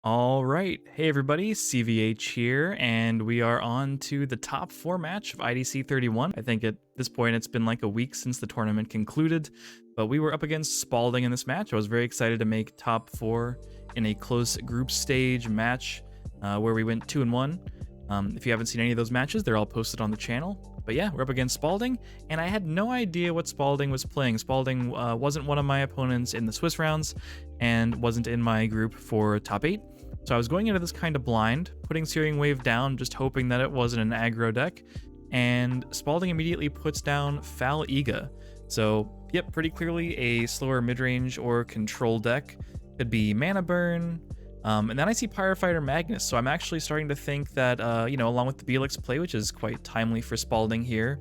All right. Hey, everybody. CVH here, and we are on to the top four match of IDC31. I think at this point it's been like a week since the tournament concluded, but we were up against Spaulding in this match. I was very excited to make top four in a close group stage match where we went 2-1. If you haven't seen any of those matches, they're all posted on the channel. But yeah, we're up against Spaulding, and I had no idea what Spaulding was playing. Spaulding wasn't one of my opponents in the Swiss rounds and wasn't in my group for top 8. So I was going into this kind of blind, putting Searing Wave down, just hoping that it wasn't an aggro deck, and Spaulding immediately puts down Foul Iga. So, yep, pretty clearly a slower mid-range or control deck. Could be Mana Burn, and then I see Pyrofighter Magnus, so I'm actually starting to think that, along with the Belix play, which is quite timely for Spaulding here,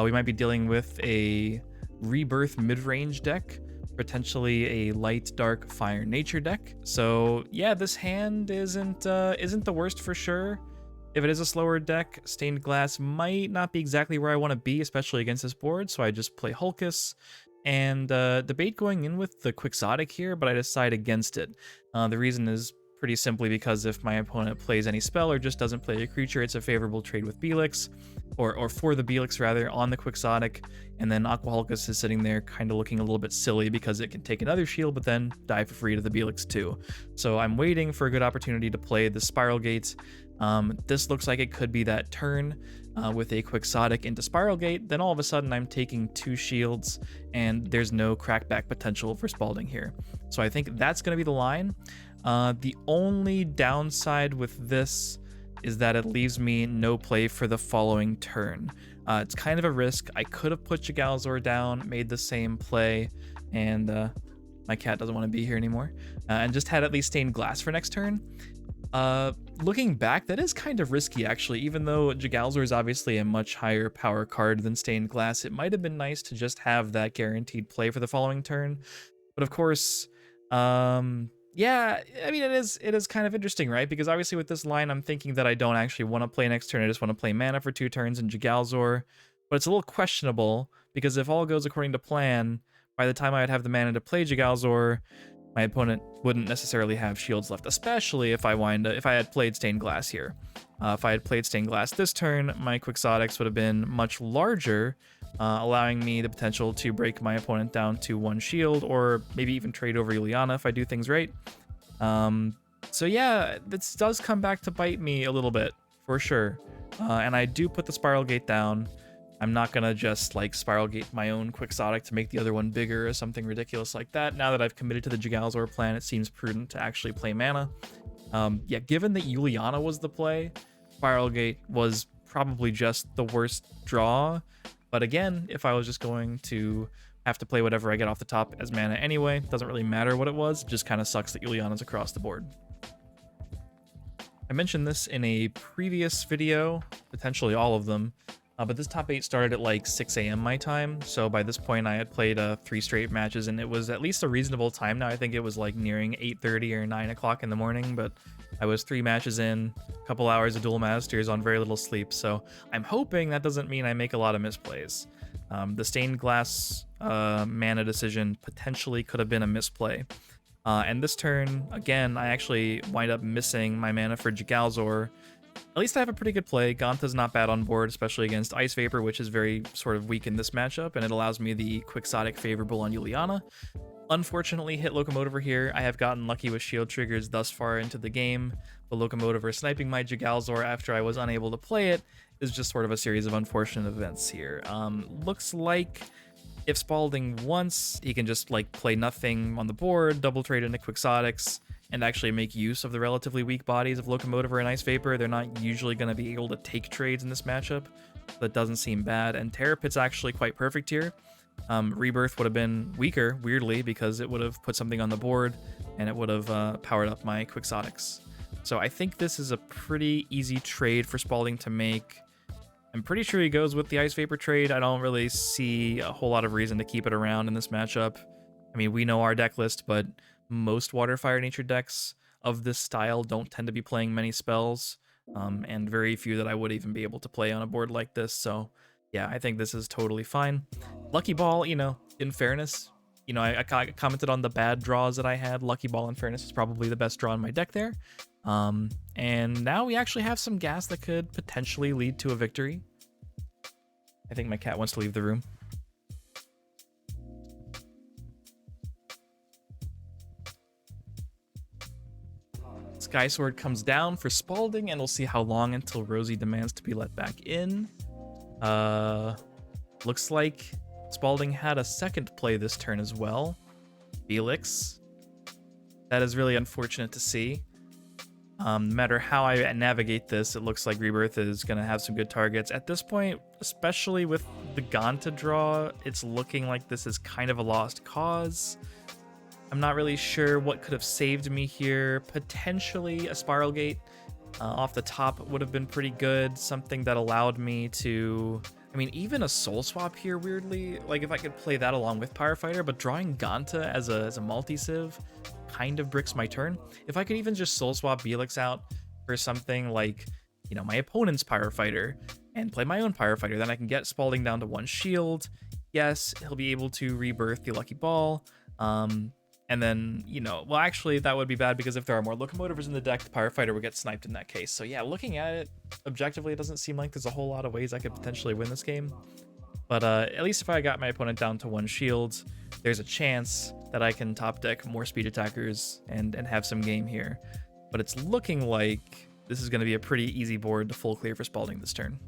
we might be dealing with a Rebirth mid-range deck, potentially a light dark fire nature deck. So yeah, this hand isn't the worst for sure. If it is a slower deck, Stained Glass might not be exactly where I want to be, especially against this board, so I just play Hulkus and debate going in with the Quixotic here, but I decide against it. The reason is pretty simply because if my opponent plays any spell or just doesn't play a creature, it's a favorable trade with Belix, or for the Belix rather, on the Quixotic, and then Aqua Hulkus is sitting there kind of looking a little bit silly because it can take another shield but then die for free to the Belix too. So I'm waiting for a good opportunity to play the Spiral Gate. This looks like it could be that turn with a Quixotic into Spiral Gate, then all of a sudden I'm taking 2 shields and there's no crackback potential for Spaulding here. So I think that's going to be the line. The only downside with this is that it leaves me no play for the following turn. It's kind of a risk. I could have put Jigalzor down, made the same play, and my cat doesn't want to be here anymore, and just had at least Stained Glass for next turn. Looking back, that is kind of risky actually. Even though Jigalzor is obviously a much higher power card than Stained Glass, it might have been nice to just have that guaranteed play for the following turn. But of course, yeah, I mean, it is kind of interesting, right? Because obviously with this line, I'm thinking that I don't actually want to play next turn. I just want to play mana for 2 turns and Jigalzor. But it's a little questionable because if all goes according to plan, by the time I'd have the mana to play Jigalzor, my opponent wouldn't necessarily have shields left, especially if I had played Stained Glass here. If I had played Stained Glass this turn, my Quixotics would have been much larger, allowing me the potential to break my opponent down to 1 shield, or maybe even trade over Juliana if I do things right. So yeah, this does come back to bite me a little bit, for sure. And I do put the Spiral Gate down. I'm not gonna just like Spiral Gate my own Quixotic to make the other one bigger or something ridiculous like that. Now that I've committed to the Jigalzor plan, it seems prudent to actually play mana. Yeah, given that Juliana was the play, Spiral Gate was probably just the worst draw. But again, if I was just going to have to play whatever I get off the top as mana anyway, doesn't really matter what it was, it just kind of sucks that Juliana's across the board. I mentioned this in a previous video, potentially all of them, but this top 8 started at like 6 a.m. my time, so by this point I had played 3 straight matches, and it was at least a reasonable time now. I think it was like nearing 8:30 or 9 o'clock in the morning, but I was 3 matches in, a couple hours of Duel Masters on very little sleep, so I'm hoping that doesn't mean I make a lot of misplays. The Stained Glass mana decision potentially could have been a misplay. And this turn, again, I actually wind up missing my mana for Jigalzor. At least I have a pretty good play. Ganta's not bad on board, especially against Ice Vapor, which is very sort of weak in this matchup, and it allows me the Quixotic favorable on Juliana. Unfortunately, hit Locomotiver here. I have gotten lucky with shield triggers thus far into the game, but Locomotiver sniping my Jigalzor after I was unable to play it is just sort of a series of unfortunate events here. Looks like if Spaulding wants, he can just like play nothing on the board, double trade into Quixotics, and actually make use of the relatively weak bodies of Locomotiver and Ice Vapor. They're not usually going to be able to take trades in this matchup. That doesn't seem bad, and Terror Pit's actually quite perfect here. Rebirth would have been weaker, weirdly, because it would have put something on the board, and it would have powered up my Quixotics. So I think this is a pretty easy trade for Spaulding to make. I'm pretty sure he goes with the Ice Vapor trade. I don't really see a whole lot of reason to keep it around in this matchup. I mean, we know our deck list, but most Water Fire Nature decks of this style don't tend to be playing many spells, and very few that I would even be able to play on a board like this. So yeah, I think this is totally fine. Lucky Ball, you know, in fairness, you know, I commented on the bad draws that I had. Lucky Ball and Fairness is probably the best draw in my deck there. And now we actually have some gas that could potentially lead to a victory. I think my cat wants to leave the room. Sky Sword comes down for Spaulding, and we'll see how long until Rosie demands to be let back in. Looks like Spaulding had a second play this turn as well. Felix. That is really unfortunate to see. No matter how I navigate this, it looks like Rebirth is going to have some good targets. At this point, especially with the Ganta draw, it's looking like this is kind of a lost cause. I'm not really sure what could have saved me here. Potentially a Spiral Gate off the top would have been pretty good. Something that allowed me to... I mean, even a Soul Swap here, weirdly. Like, if I could play that along with Pyro Fighter, but drawing Ganta as a multi-civ kind of bricks my turn. If I could even just Soul Swap Belix out for something like, you know, my opponent's Pyro Fighter and play my own Pyro Fighter, then I can get Spaulding down to 1 shield. Yes, he'll be able to rebirth the Lucky Ball. And then, you know, well, actually, that would be bad because if there are more Locomotivers in the deck, the Pyro Fighter would get sniped in that case. So yeah, looking at it, objectively, it doesn't seem like there's a whole lot of ways I could potentially win this game. But at least if I got my opponent down to 1 shield, there's a chance that I can top deck more speed attackers and have some game here. But it's looking like this is going to be a pretty easy board to full clear for Spaulding this turn.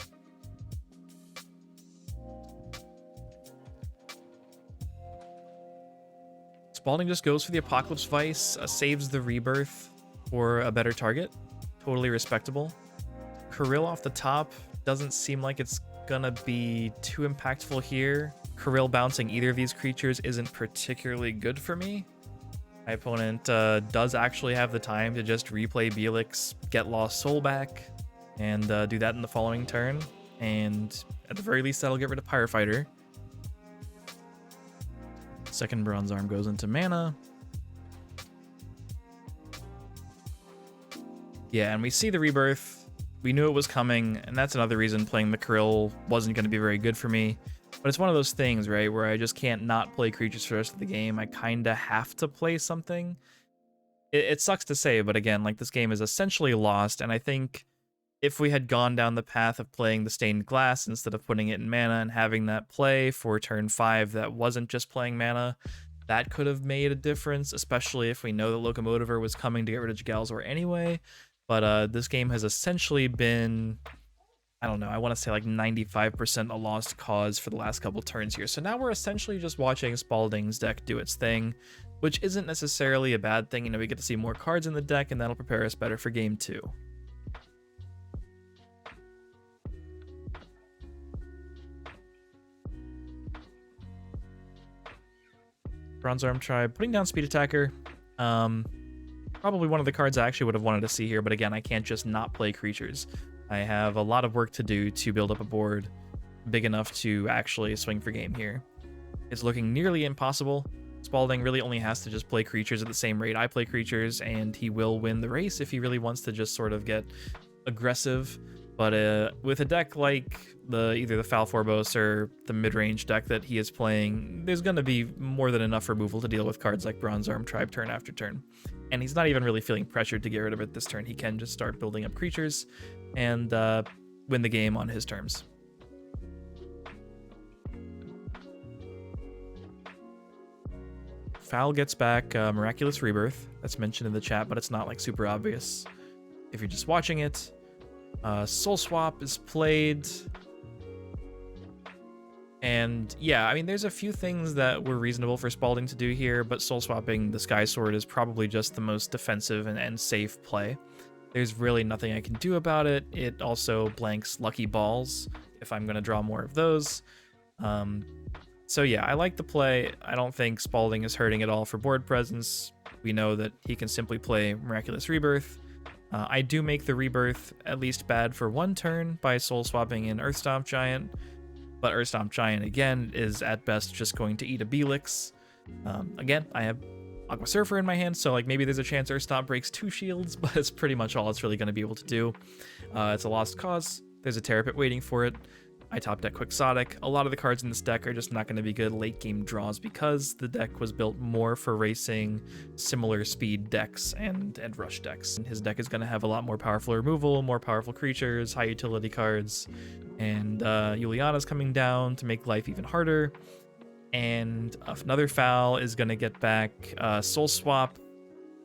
Spaulding just goes for the Apocalypse Vice, saves the Rebirth for a better target. Totally respectable. Kirill off the top doesn't seem like it's gonna be too impactful here. Kirill bouncing either of these creatures isn't particularly good for me. My opponent does actually have the time to just replay Belix, get Lost Soul back, and do that in the following turn. And at the very least, that'll get rid of Pyro Fighter. Second Bronze Arm goes into mana. Yeah, and we see the Rebirth. We knew it was coming, and that's another reason playing the Kirill wasn't going to be very good for me. But it's one of those things, right, where I just can't not play creatures for the rest of the game. I kind of have to play something. It sucks to say, but again, like, this game is essentially lost, and I think if we had gone down the path of playing the Stained Glass instead of putting it in mana and having that play for turn 5 that wasn't just playing mana, that could have made a difference, especially if we know that Locomotiver was coming to get rid of Jagalzor anyway. But this game has essentially been, I don't know, I want to say like 95% a lost cause for the last couple turns here. So now we're essentially just watching Spaulding's deck do its thing, which isn't necessarily a bad thing. You know, we get to see more cards in the deck, and that'll prepare us better for game 2. Bronze Arm Tribe putting down Speed Attacker. Probably one of the cards I actually would have wanted to see here, but again, I can't just not play creatures. I have a lot of work to do to build up a board big enough to actually swing for game here. It's looking nearly impossible. Spaulding really only has to just play creatures at the same rate I play creatures, and he will win the race if he really wants to just sort of get aggressive. But with a deck like either the Falforbos or the mid-range deck that he is playing, there's going to be more than enough removal to deal with cards like Bronze Arm Tribe turn after turn. And he's not even really feeling pressured to get rid of it this turn. He can just start building up creatures and win the game on his terms. Foul gets back Miraculous Rebirth. That's mentioned in the chat, but it's not like super obvious if you're just watching it. Soul Swap is played. And yeah, I mean, there's a few things that were reasonable for Spaulding to do here, but Soul Swapping the Sky Sword is probably just the most defensive and safe play. There's really nothing I can do about it. It also blanks Lucky Balls if I'm going to draw more of those. So yeah, I like the play. I don't think Spaulding is hurting at all for board presence. We know that he can simply play Miraculous Rebirth. I do make the Rebirth at least bad for 1 turn by Soul Swapping in Earthstomp Giant, but Earthstomp Giant, again, is at best just going to eat a Belix. Again, I have Aqua Surfer in my hand, so like maybe there's a chance Earthstomp breaks 2 shields, but it's pretty much all it's really going to be able to do. It's a lost cause. There's a Terrapit waiting for it. I top deck Quixotic. A lot of the cards in this deck are just not going to be good late game draws because the deck was built more for racing similar speed decks and rush decks. And his deck is going to have a lot more powerful removal, more powerful creatures, high utility cards, and Juliana's coming down to make life even harder. And another foul is going to get back Soul Swap.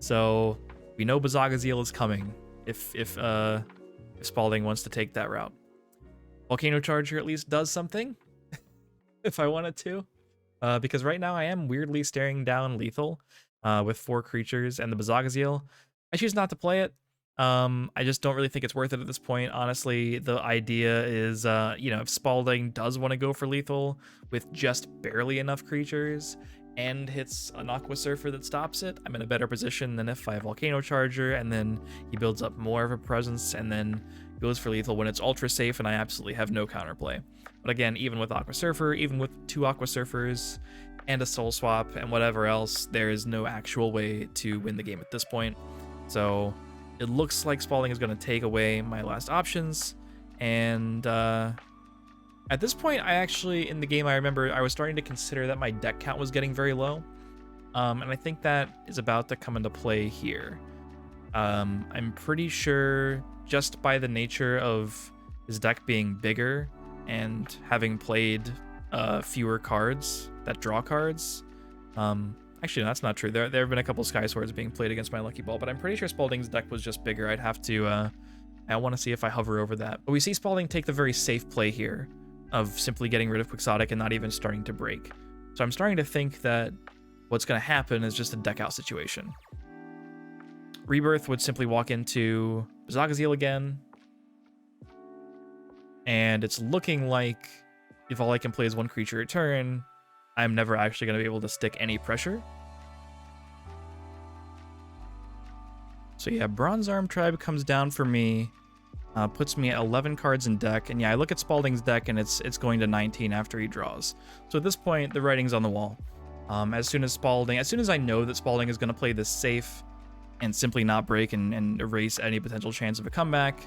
So we know Bazagaziel is coming if Spaulding wants to take that route. Volcano Charger at least does something if I wanted to, because right now I am weirdly staring down lethal with 4 creatures and the Bazagaziel. I choose not to play it. I just don't really think it's worth it at this point. Honestly, the idea is, if Spaulding does want to go for lethal with just barely enough creatures and hits an Aqua Surfer that stops it, I'm in a better position than if I have Volcano Charger and then he builds up more of a presence and then goes for lethal when it's ultra safe and I absolutely have no counterplay. But again, even with Aqua Surfer, even with 2 Aqua Surfers and a Soul Swap and whatever else, there is no actual way to win the game at this point. So it looks like Spaulding is going to take away my last options. And at this point, I actually, in the game, I remember I was starting to consider that my deck count was getting very low. And I think that is about to come into play here. I'm pretty sure just by the nature of his deck being bigger and having played fewer cards that draw cards. Actually, no, that's not true. There have been a couple Sky Swords being played against my Lucky Ball, but I'm pretty sure Spaulding's deck was just bigger. I'd have to, I want to see if I hover over that. But we see Spaulding take the very safe play here of simply getting rid of Quixotic and not even starting to break. So I'm starting to think that what's going to happen is just a deck out situation. Rebirth would simply walk into Bazagaziel again. And it's looking like if all I can play is 1 creature a turn, I'm never actually going to be able to stick any pressure. So yeah, Bronze Arm Tribe comes down for me, puts me at 11 cards in deck. And yeah, I look at Spaulding's deck and it's going to 19 after he draws. So at this point, the writing's on the wall. As soon as I know that Spaulding is going to play this safe and simply not break and erase any potential chance of a comeback,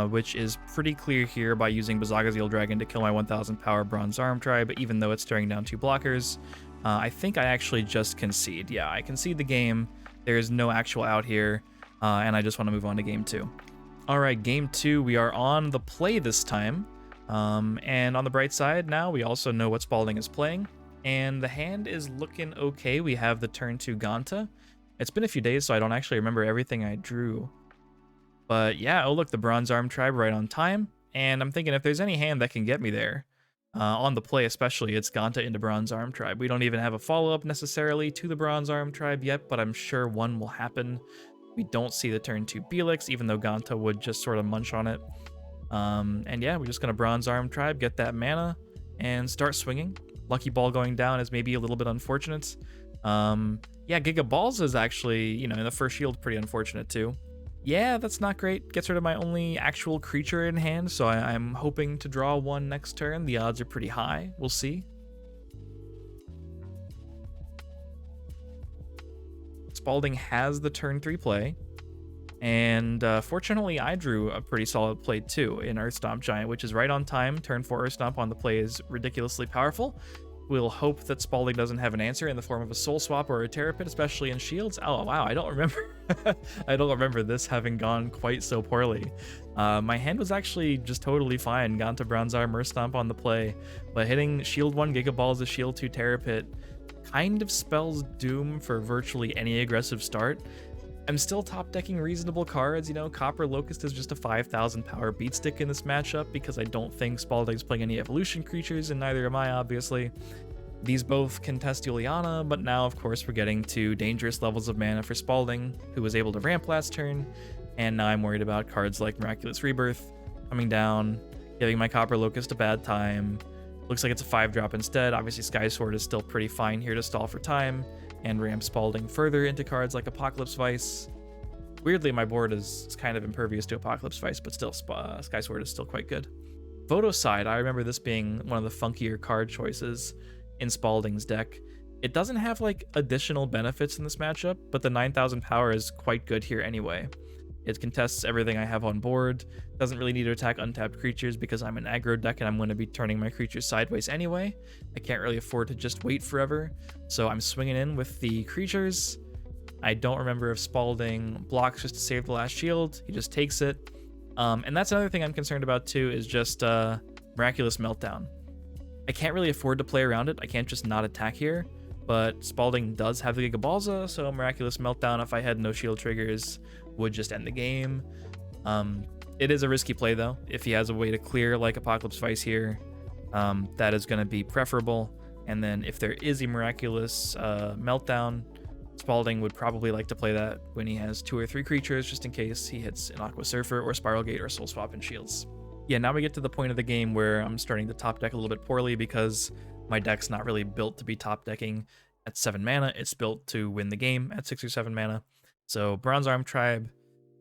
which is pretty clear here by using Bazagaziel Dragon to kill my 1000 power Bronze Arm Tribe, even though it's staring down 2 blockers. I think I actually just concede. Yeah, I concede the game. There is no actual out here, and I just want to move on to game 2. All right, game 2, we are on the play this time. And on the bright side now, we also know what Spaulding is playing, and the hand is looking okay. We have the turn 2 Ganta. It's been a few days, so I don't actually remember everything I drew. But yeah, oh look, the Bronze Arm Tribe right on time. And I'm thinking if there's any hand that can get me there, on the play especially, it's Ganta into Bronze Arm Tribe. We don't even have a follow-up necessarily to the Bronze Arm Tribe yet, but I'm sure one will happen. We don't see the turn 2 Belix, even though Ganta would just sort of munch on it. And yeah, we're just going to Bronze Arm Tribe, get that mana, and start swinging. Lucky Ball going down is maybe a little bit unfortunate. Yeah, Giga Balls is actually, in the first shield, pretty unfortunate too. Yeah, that's not great. Gets rid of my only actual creature in hand, so I'm hoping to draw 1 next turn. The odds are pretty high. We'll see. Spaulding has the turn 3 play. And fortunately, I drew a pretty solid play too in Earthstomp Giant, which is right on time. Turn 4 Earthstomp on the play is ridiculously powerful. We'll hope that Spaulding doesn't have an answer in the form of a Soul Swap or a Terra Pit, especially in shields. Oh wow, I don't remember. I don't remember this having gone quite so poorly. My hand was actually just totally fine. Ganta Bronze Arm Earthstomp on the play, but hitting Shield 1 Giga Balls to Shield 2 Terra Pit kind of spells doom for virtually any aggressive start. I'm still top decking reasonable cards. Copper Locust is just a 5,000 power beat stick in this matchup because I don't think Spaulding's playing any evolution creatures, and neither am I, obviously. These both contest Juliana, but now, of course, we're getting to dangerous levels of mana for Spaulding, who was able to ramp last turn, and now I'm worried about cards like Miraculous Rebirth coming down, giving my Copper Locust a bad time. Looks like it's a 5-drop instead. Obviously, Sky Sword is still pretty fine here to stall for time, and ramp Spaulding further into cards like Apocalypse Vice. Weirdly, my board is kind of impervious to Apocalypse Vice, but still, Sky Sword is still quite good. Photo side, I remember this being one of the funkier card choices in Spaulding's deck. It doesn't have like additional benefits in this matchup, but the 9,000 power is quite good here anyway. It contests everything I have on board. Doesn't really need to attack untapped creatures because I'm an aggro deck and I'm going to be turning my creatures sideways anyway. I can't really afford to just wait forever. So I'm swinging in with the creatures. I don't remember if Spaulding blocks just to save the last shield. He just takes it. And that's another thing I'm concerned about too, is just Miraculous Meltdown. I can't really afford to play around it. I can't just not attack here. But Spaulding does have the Gigabalza, so Miraculous Meltdown, if I had no shield triggers, would just end the game. It is a risky play though. If he has a way to clear like Apocalypse Vice here, that is going to be preferable. And then if there is a Miraculous Meltdown, Spaulding would probably like to play that when he has 2 or 3 creatures, just in case he hits an Aqua Surfer or Spiral Gate or Soul Swap and shields. Yeah, now we get to the point of the game where I'm starting to top deck a little bit poorly because my deck's not really built to be top decking at 7 mana. It's built to win the game at 6 or 7 mana. So Bronze Arm Tribe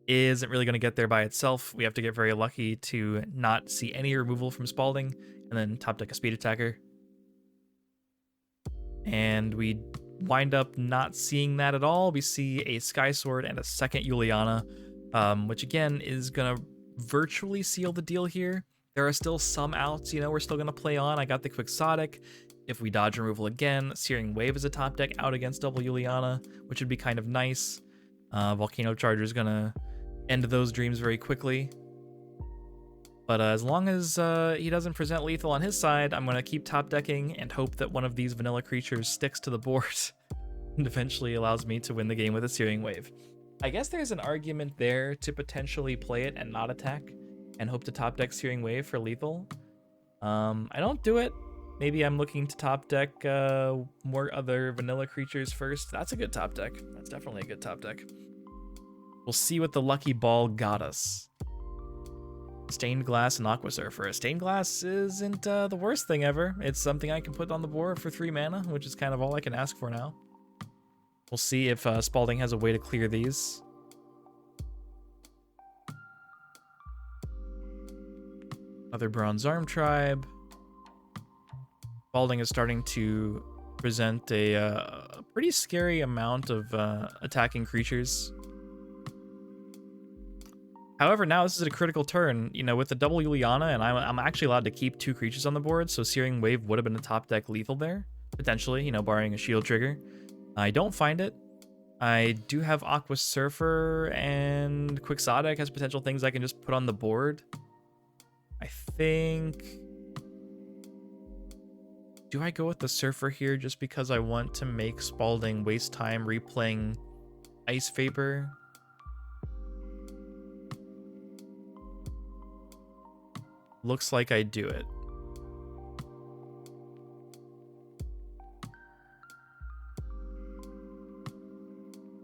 isn't really going to get there by itself. We have to get very lucky to not see any removal from Spaulding and then top deck a Speed Attacker. And we wind up not seeing that at all. We see a Sky Sword and a second Juliana, which again is going to virtually seal the deal here. There are still some outs, we're still going to play on. I got the Quixotic. If we dodge removal again, Searing Wave is a top deck out against double Juliana, which would be kind of nice. Volcano Charger is going to end those dreams very quickly. But as long as he doesn't present lethal on his side, I'm going to keep top decking and hope that one of these vanilla creatures sticks to the board and eventually allows me to win the game with a Searing Wave. I guess there's an argument there to potentially play it and not attack and hope to top deck Searing Wave for lethal. I don't do it. Maybe I'm looking to top deck more other vanilla creatures first. That's a good top deck. That's definitely a good top deck. We'll see what the lucky ball got us. Stained Glass and Aqua Surfer. Stained Glass isn't the worst thing ever. It's something I can put on the board for 3 mana, which is kind of all I can ask for now. We'll see if Spaulding has a way to clear these. Another Bronze Arm Tribe. Spaulding is starting to present a pretty scary amount of attacking creatures. However, now this is a critical turn, with the double Juliana, and I'm actually allowed to keep 2 creatures on the board, so Searing Wave would have been a top deck lethal there, potentially, barring a shield trigger. I don't find it. I do have Aqua Surfer and Quixotic as potential things I can just put on the board. I think... Do I go with the Surfer here just because I want to make Spaulding waste time replaying Ice Vapor? Looks like I do it.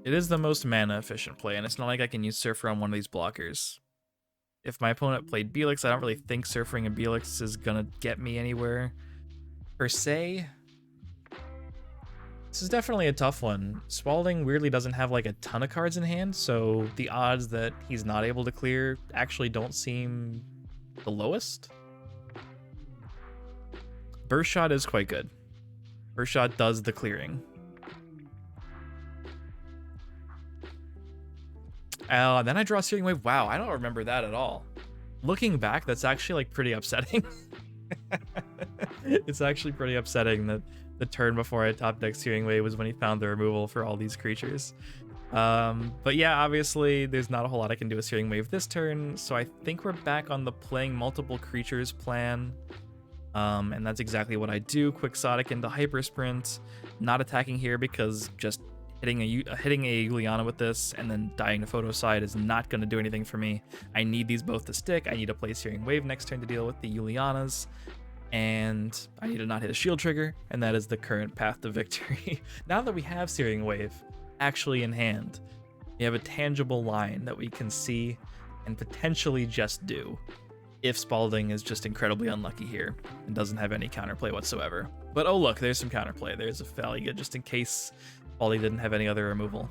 It is the most mana efficient play, and it's not like I can use Surfer on one of these blockers. If my opponent played Belix, I don't really think Surfering a Belix is gonna get me anywhere, per se. This is definitely a tough one. Spaulding weirdly doesn't have like a ton of cards in hand, so the odds that he's not able to clear actually don't seem the lowest. Burst Shot is quite good. Burst Shot does the clearing. Then I draw Searing Wave. Wow, I don't remember that at all. Looking back, that's actually like pretty upsetting. It's actually pretty upsetting that the turn before I top deck Searing Wave was when he found the removal for all these creatures. But yeah, obviously there's not a whole lot I can do with Searing Wave this turn, so I think we're back on the playing multiple creatures plan. And that's exactly what I do. Quixotic into Hyper Sprint, not attacking here because just hitting a Juliana with this and then dying to Photoside is not going to do anything for me. I need these both to stick. I need to play Searing Wave next turn to deal with the Julianas, and I need to not hit a shield trigger, and that is the current path to victory. Now that we have Searing Wave actually in hand, we have a tangible line that we can see and potentially just do if Spaulding is just incredibly unlucky here and doesn't have any counterplay whatsoever. But oh look, there's some counterplay. There's a Faliga just in case Spaulding didn't have any other removal.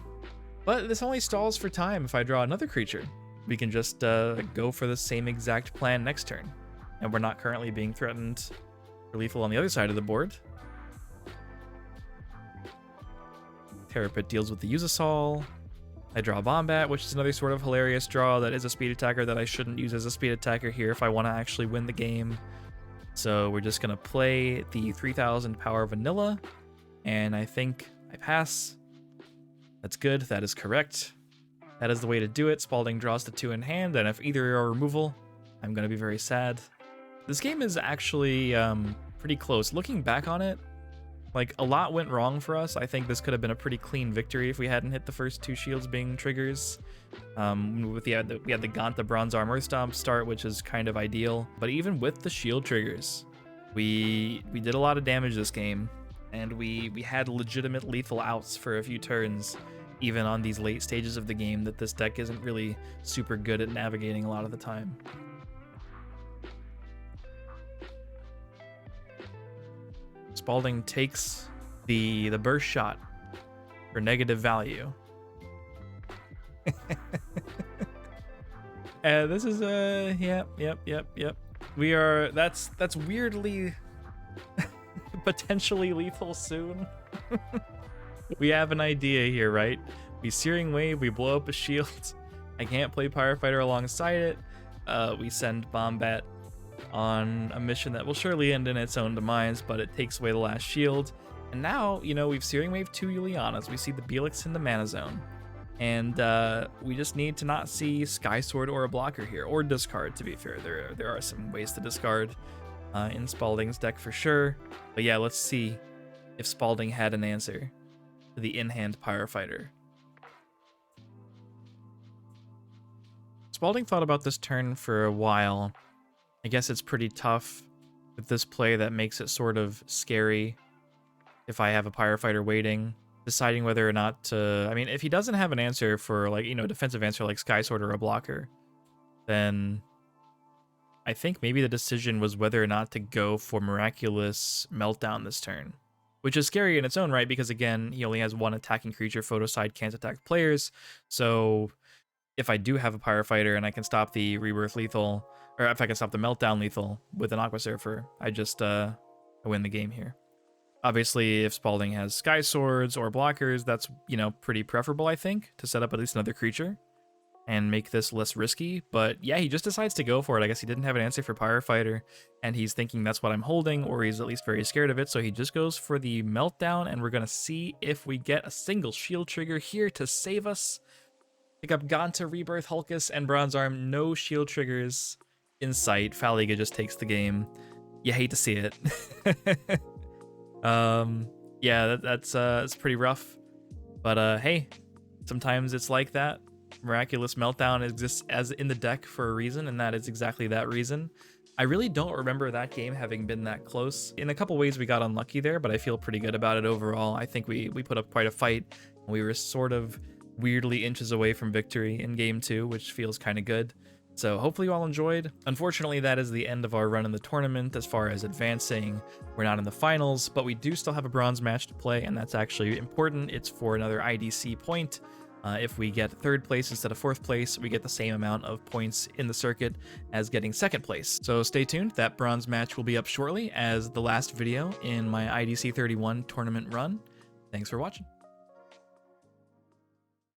But this only stalls for time if I draw another creature. We can just go for the same exact plan next turn. And we're not currently being threatened for lethal on the other side of the board. Terrapit deals with the Usasol. I draw Bombat, which is another sort of hilarious draw that is a speed attacker that I shouldn't use as a speed attacker here if I want to actually win the game. So we're just going to play the 3000 power vanilla, and I think I pass. That's good. That is correct. That is the way to do it. Spaulding draws the 2 in hand, and if either are removal, I'm going to be very sad. This game is actually pretty close. Looking back on it, like, a lot went wrong for us. I think this could have been a pretty clean victory if we hadn't hit the first 2 shields being triggers. We had the Gaunt, the Bronze Arm Earth Stomp start, which is kind of ideal. But even with the shield triggers, we did a lot of damage this game, and we had legitimate lethal outs for a few turns, even on these late stages of the game that this deck isn't really super good at navigating a lot of the time. Spaulding takes the burst shot for negative value. This is yep. We are that's weirdly potentially lethal soon. We have an idea here, right? We Searing Wave, we blow up a shield. I can't play Pyrofighter alongside it. We send Bombat on a mission that will surely end in its own demise, but it takes away the last shield. And now, you know, we've Searing Wave 2 Yulianas. We see the Belix in the mana zone. And we just need to not see Sky Sword or a blocker here, or discard, to be fair. There are some ways to discard in Spaulding's deck for sure. But yeah, let's see if Spaulding had an answer to the in-hand Pyrofighter. Spaulding thought about this turn for a while. I guess it's pretty tough with this play that makes it sort of scary if I have a Pyrofighter waiting, deciding whether or not to... I mean, if he doesn't have an answer for, like, you know, a defensive answer like Sky Sword or a blocker, then I think maybe the decision was whether or not to go for Miraculous Meltdown this turn, which is scary in its own right because, again, he only has 1 attacking creature. Photoside can't attack players, so if I do have a Pyrofighter and I can stop the Rebirth lethal, or if I can stop the Meltdown lethal with an Aqua Surfer, I just I win the game here. Obviously, if Spaulding has Sky Swords or blockers, that's, you know, pretty preferable, I think, to set up at least another creature and make this less risky. But yeah, he just decides to go for it. I guess he didn't have an answer for Pyrofighter, and he's thinking that's what I'm holding, or he's at least very scared of it, so he just goes for the Meltdown, and we're going to see if we get a single shield trigger here to save us. Pick up Ganta, Rebirth, Hulkus, and Bronze Arm. No shield triggers in sight. Faliga just takes the game. You hate to see it. Yeah, that's it's pretty rough. But hey, sometimes it's like that. Miraculous Meltdown exists as in the deck for a reason, and that is exactly that reason. I really don't remember that game having been that close. In a couple ways we got unlucky there, but I feel pretty good about it overall. I think we put up quite a fight, and we were sort of weirdly inches away from victory in game 2, which feels kind of good. So hopefully you all enjoyed. Unfortunately, that is the end of our run in the tournament as far as advancing. We're not in the finals, but we do still have a bronze match to play, and that's actually important. It's for another IDC point. If we get 3rd place instead of 4th place, we get the same amount of points in the circuit as getting 2nd place. So stay tuned. That bronze match will be up shortly as the last video in my IDC31 tournament run. Thanks for watching.